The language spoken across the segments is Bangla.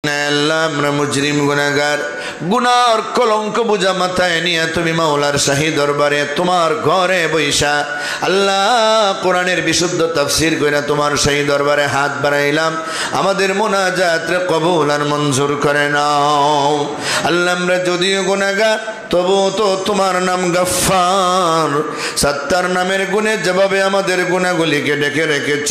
আল্লাহ আমরা মুজরিম গুনাহগার গুনার কলঙ্ক বুঝা মাথায় নিয়ে তুমি মাওলার শাহী দরবারে তোমার ঘরে বৈশা আল্লাহ কোরআনের বিশুদ্ধ তাফসীর কইরা তোমার শাহী দরবারে হাত বাড়াইলাম। আমাদের মুনাজাত কবুল আর মঞ্জুর করে নাও। আল্লাহ আমরা যদিও গুনাহগার তবু তো তোমার নাম গফফার, সত্তার নামের গুণে যেভাবে আমাদের গুনাহগুলিকে ডেকে রেখেছ,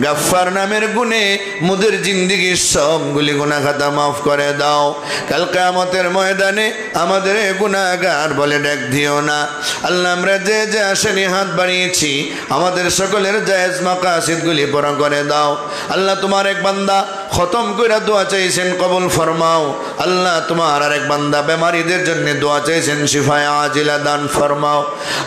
গফফার নামের গুণে মুদের জিন্দেগির সবগুলি গুনাহ খাতা মাফ করে দাও। কাল কিয়ামতের ময়দানে আমাদের গুনাহগার বলে ডাক দিও না। আল্লাহ আমরা যে যে আসেনি হাত বাড়িয়েছি আমাদের সকলের জায়েজ মাকাসিদগুলি পুরা করে দাও। আল্লাহ তোমার এক বান্দা খতম কইরা দোয়া চাইছেন, কবুল ফরমাও। আল্লাহ তোমার আরেক বান্দা বেমারিদের জন্য দোয়া চাইছেন, শিফায়ে আজিলা দান ফরমাও।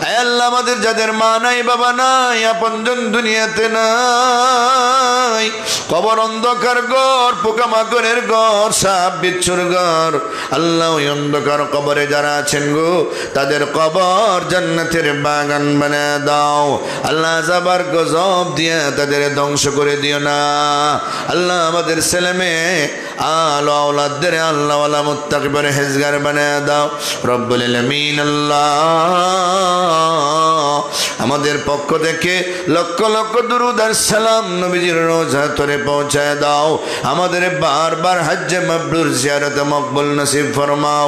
আয় আল্লাহ আমাদের যাদের মা নাই বাবা নাই আপনজন দুনিয়াতে নাই, কবর অন্ধকার ঘর, পোকামাকড়ের ঘর, সাপ বিচ্ছুর ঘর, আল্লাহ ওই অন্ধকার কবরে যারা আছেন গো তাদের কবর জান্নাতের বাগান বানিয়ে দাও। আল্লাহ আযাবার গজব দিয়ে তাদের ধ্বংস করে দিও না। আল্লাহ আমাদের ছেলে মেয়ে আলো আওলাদদের আল্লাহ ওয়ালা মুত্তাকি পরহেজগার বানিয়ে দাও রব্বুল আলামিন। আল্লাহ আমাদের পক্ষ থেকে লক্ষ লক্ষ দুরূদ আর সালাম নবীজির রোজা তরে পৌঁছায় দাও। আমাদের বারবার হজ্জে মাবরুর জিয়ারত মকবুল নসিব ফরমাও।